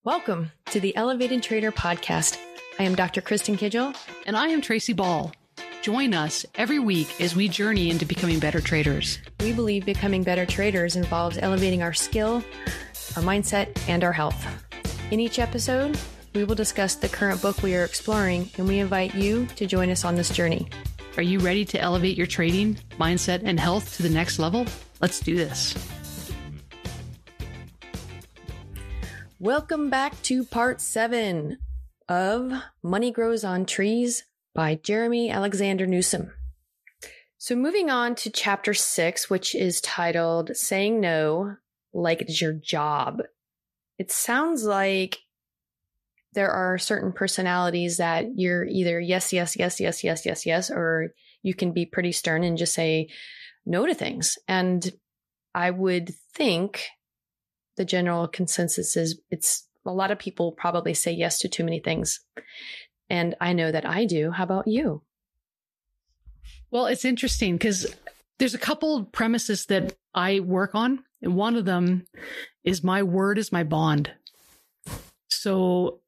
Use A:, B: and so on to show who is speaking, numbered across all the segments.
A: Welcome to the Elevated Trader Podcast. I am Dr. Kristin Kidgel.
B: And I am Tracy Ball. Join us every week as we journey into becoming better traders.
A: We believe becoming better traders involves elevating our skill, our mindset, and our health. In each episode, we will discuss the current book we are exploring, and we invite you to join us on this journey.
B: Are you ready to elevate your trading, mindset, and health to the next level? Let's do this.
A: Welcome back to part 7 of Money Grows on Trees by Jerremy Alexander Newsome. So moving on to chapter 6, which is titled Saying No Like It Is Your Job. It sounds like there are certain personalities that you're either yes, or you can be pretty stern and just say no to things. And I would think the general consensus is it's a lot of people probably say yes to too many things. And I know that I do. How about you?
B: Well, it's interesting because there's a couple premises that I work on. And one of them is my word is my bond. So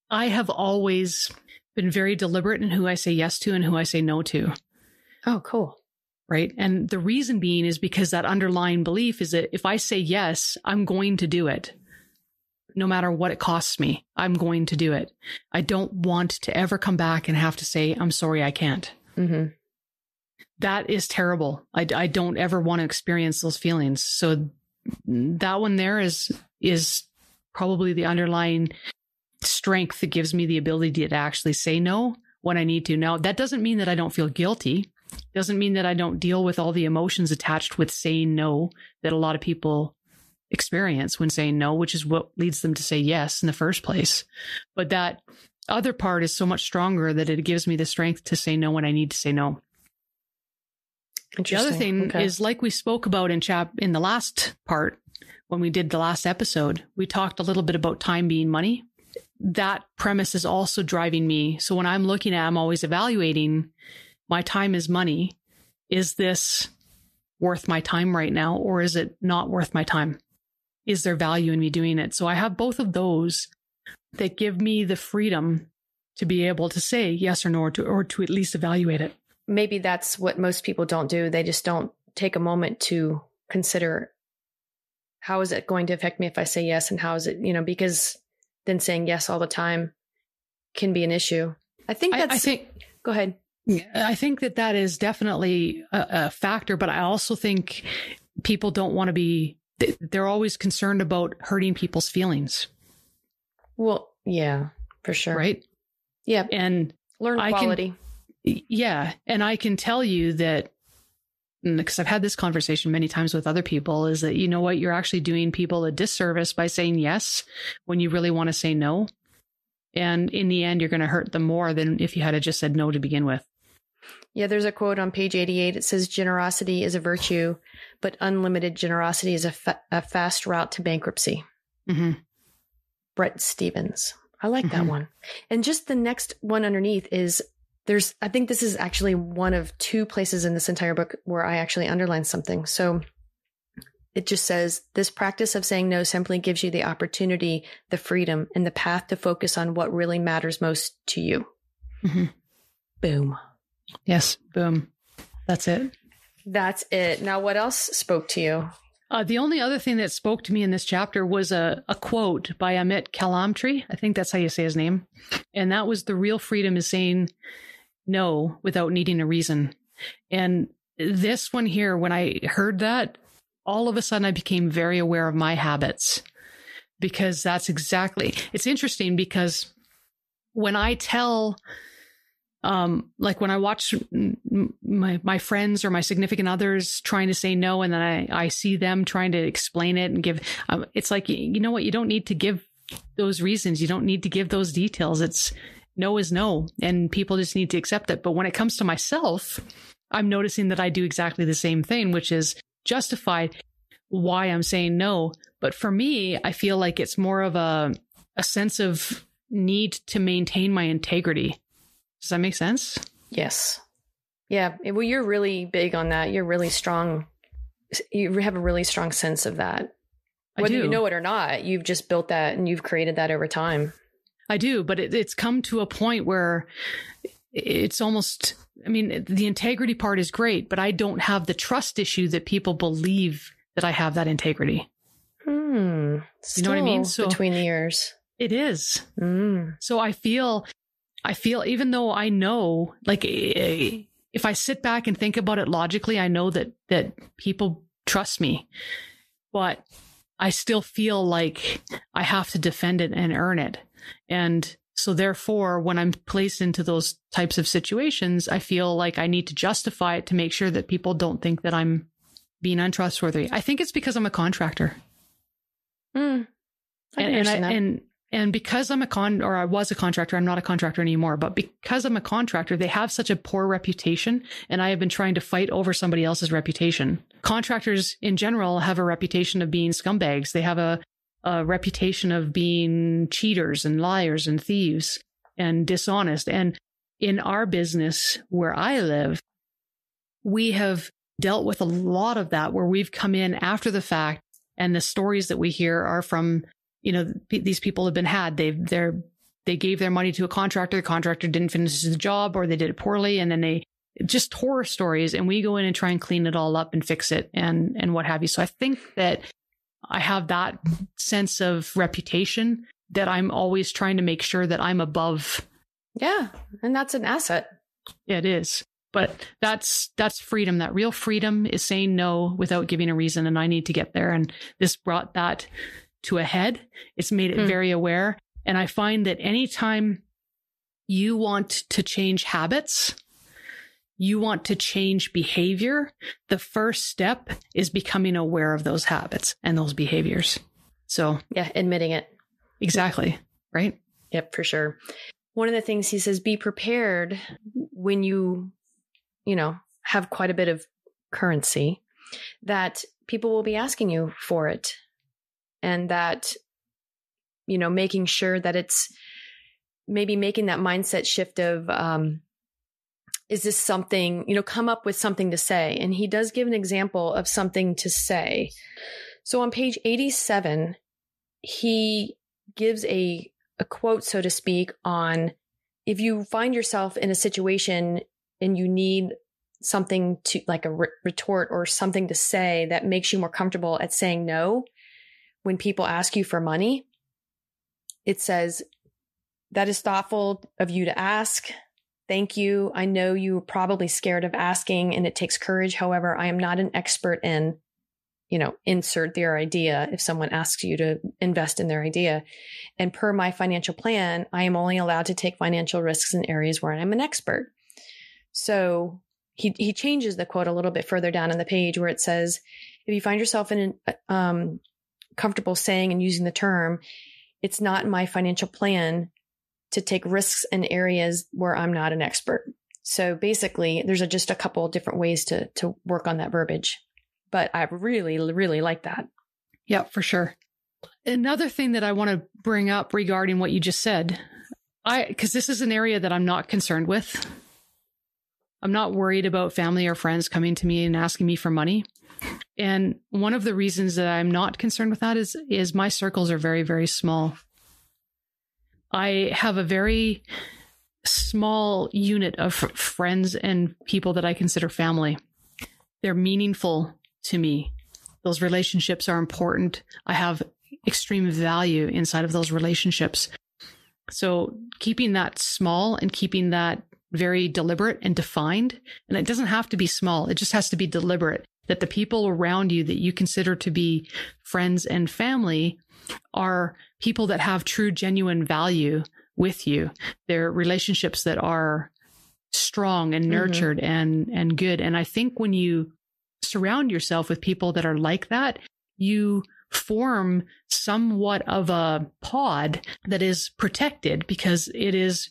B: I have always been very deliberate in who I say yes to and who I say no to.
A: Oh, cool.
B: Right. And the reason being is because that underlying belief is that if I say yes, I'm going to do it. No matter what it costs me, I'm going to do it. I don't want to ever come back and have to say, I'm sorry, I can't.
A: Mm-hmm.
B: That is terrible. I don't ever want to experience those feelings. So that one there is probably the underlying strength that gives me the ability to actually say no when I need to. Now, that doesn't mean that I don't feel guilty. Doesn't mean that I don't deal with all the emotions attached with saying no that a lot of people experience when saying no, which is what leads them to say yes in the first place. But that other part is so much stronger that it gives me the strength to say no when I need to say no. The other thing is, like we spoke about in the last part, when we did the last episode, we talked a little bit about time being money. That premise is also driving me. So when I'm looking at, I'm always evaluating my time is money. Is this worth my time right now? Or is it not worth my time? Is there value in me doing it? So I have both of those that give me the freedom to be able to say yes or no, or to at least evaluate it.
A: Maybe that's what most people don't do. They just don't take a moment to consider, how is it going to affect me if I say yes? And how is it, because then saying yes all the time can be an issue. I think go ahead.
B: I think that is definitely a factor, but I also think people don't want to be, they're always concerned about hurting people's feelings.
A: Well, yeah, for sure.
B: Right?
A: Yeah.
B: And
A: learn quality.
B: And I can tell you that, because I've had this conversation many times with other people, is that, you know what, you're actually doing people a disservice by saying yes when you really want to say no. And in the end, you're going to hurt them more than if you had just said no to begin with.
A: Yeah, there's a quote on page 88. It says, generosity is a virtue, but unlimited generosity is a fast route to bankruptcy.
B: Mm-hmm.
A: Brett Stevens. I like that one. And just the next one underneath is, I think this is actually one of 2 places in this entire book where I actually underlined something. So it just says, this practice of saying no simply gives you the opportunity, the freedom, and the path to focus on what really matters most to you.
B: Mm-hmm.
A: Boom.
B: Yes. Boom. That's it.
A: That's it. Now, what else spoke to you?
B: The only other thing that spoke to me in this chapter was a quote by Amit Kalamtri. I think that's how you say his name. And that was, the real freedom is saying no without needing a reason. And this one here, when I heard that, all of a sudden I became very aware of my habits, because it's interesting because when I tell, like when I watch my friends or my significant others trying to say no, and then I see them trying to explain it and give, it's like, you know what, you don't need to give those reasons. You don't need to give those details. It's no is no, and people just need to accept it. But when it comes to myself, I'm noticing that I do exactly the same thing, which is justify why I'm saying no. But for me, I feel like it's more of a sense of need to maintain my integrity. Does that make sense?
A: Yes. Yeah. Well, you're really big on that. You're really strong. You have a really strong sense of that. Whether you know it or not, you've just built that and you've created that over time.
B: I do, but it's come to a point where it's almost, I mean, the integrity part is great, but I don't have the trust issue that people believe that I have that integrity. You know what I mean? So
A: between the ears.
B: It is. So I feel, even though I know, like, if I sit back and think about it logically, I know that people trust me, but I still feel like I have to defend it and earn it. And so therefore, when I'm placed into those types of situations, I feel like I need to justify it to make sure that people don't think that I'm being untrustworthy. I think it's because I'm a contractor. And because I'm I was a contractor, I'm not a contractor anymore, but because I'm a contractor, they have such a poor reputation, and I have been trying to fight over somebody else's reputation. Contractors in general have a reputation of being scumbags. They have a reputation of being cheaters and liars and thieves and dishonest. And in our business where I live, we have dealt with a lot of that, where we've come in after the fact, and the stories that we hear are from, you know, these people have been had. They gave their money to a contractor. The contractor didn't finish the job, or they did it poorly. And then they just horror stories. And we go in and try and clean it all up and fix it and what have you. So I think that I have that sense of reputation that I'm always trying to make sure that I'm above.
A: Yeah. And that's an asset.
B: It is. But that's freedom. That real freedom is saying no without giving a reason. And I need to get there. And this brought that to a head. It's made it very aware. And I find that anytime you want to change habits, you want to change behavior, the first step is becoming aware of those habits and those behaviors. So
A: yeah, admitting it.
B: Exactly. Right?
A: Yep, for sure. One of the things he says, be prepared when you have quite a bit of currency, that people will be asking you for it. And that, making sure that it's maybe making that mindset shift of, is this something, come up with something to say. And he does give an example of something to say. So on page 87, he gives a quote, so to speak, on if you find yourself in a situation and you need something to, like a retort or something to say that makes you more comfortable at saying no when people ask you for money, it says, that is thoughtful of you to ask. Thank you. I know you're probably scared of asking and it takes courage. However, I am not an expert in, insert their idea if someone asks you to invest in their idea. And per my financial plan, I am only allowed to take financial risks in areas where I'm an expert. So he changes the quote a little bit further down on the page where it says, if you find yourself in an comfortable saying and using the term, it's not in my financial plan to take risks in areas where I'm not an expert. So basically, there's just a couple of different ways to work on that verbiage. But I really, really like that.
B: Yeah, for sure. Another thing that I want to bring up regarding what you just said, because this is an area that I'm not concerned with. I'm not worried about family or friends coming to me and asking me for money. And one of the reasons that I'm not concerned with that is my circles are very, very small. I have a very small unit of friends and people that I consider family. They're meaningful to me. Those relationships are important. I have extreme value inside of those relationships. So keeping that small and keeping that very deliberate and defined, and it doesn't have to be small. It just has to be deliberate, that the people around you that you consider to be friends and family are people that have true, genuine value with you. They're relationships that are strong and nurtured and good. And I think when you surround yourself with people that are like that, you form somewhat of a pod that is protected because it is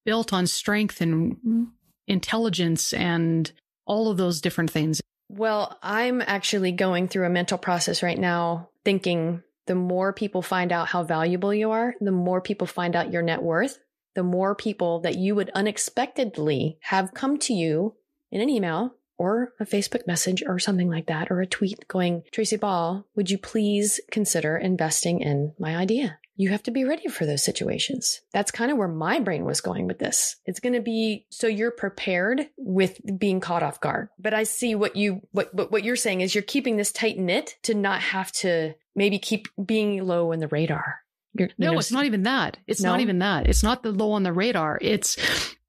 B: built on strength and intelligence and all of those different things.
A: Well, I'm actually going through a mental process right now, thinking the more people find out how valuable you are, the more people find out your net worth, the more people that you would unexpectedly have come to you in an email or a Facebook message or something like that, or a tweet going, Tracy Ball, would you please consider investing in my idea? You have to be ready for those situations. That's kind of where my brain was going with this. It's going to be so you're prepared with being caught off guard. But I see what you're saying is you're keeping this tight knit to not have to maybe keep being low in the radar.
B: It's not even that. It's not even that. It's not the low on the radar.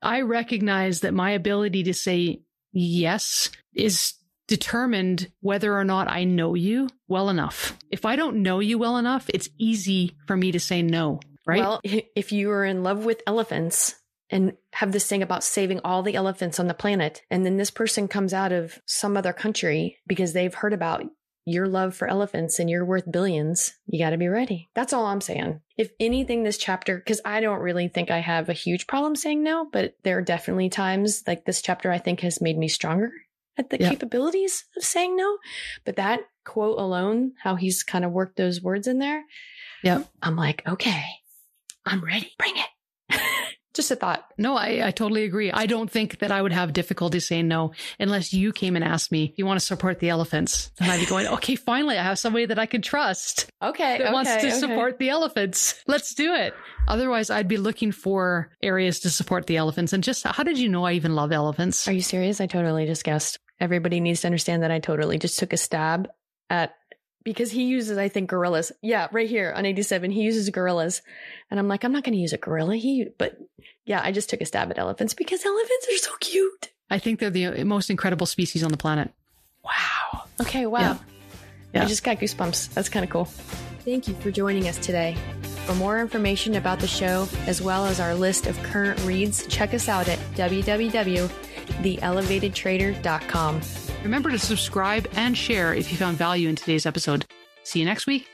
B: I recognize that my ability to say yes is determined whether or not I know you well enough. If I don't know you well enough, it's easy for me to say no, right?
A: Well, if you are in love with elephants and have this thing about saving all the elephants on the planet, and then this person comes out of some other country because they've heard about your love for elephants and you're worth billions, you got to be ready. That's all I'm saying. If anything, this chapter, because I don't really think I have a huge problem saying no, but there are definitely times like this chapter I think has made me stronger at the capabilities of saying no. But that quote alone, how he's kind of worked those words in there.
B: Yeah.
A: I'm like, okay, I'm ready. Bring it. Just a thought.
B: No, I totally agree. I don't think that I would have difficulty saying no unless you came and asked me, do you want to support the elephants? And I'd be going, okay, finally, I have somebody that I can trust. That wants to support the elephants. Let's do it. Otherwise, I'd be looking for areas to support the elephants. And just, how did you know I even love elephants?
A: Are you serious? I totally just guessed. Everybody needs to understand that I totally just took a stab at, because he uses, I think, gorillas. Yeah, right here on 87, he uses gorillas. And I'm like, I'm not going to use a gorilla. But yeah, I just took a stab at elephants because elephants are so cute.
B: I think they're the most incredible species on the planet.
A: Wow. Okay, wow. Yeah. I just got goosebumps. That's kind of cool. Thank you for joining us today. For more information about the show, as well as our list of current reads, check us out at www.theelevatedtrader.com.
B: Remember to subscribe and share if you found value in today's episode. See you next week.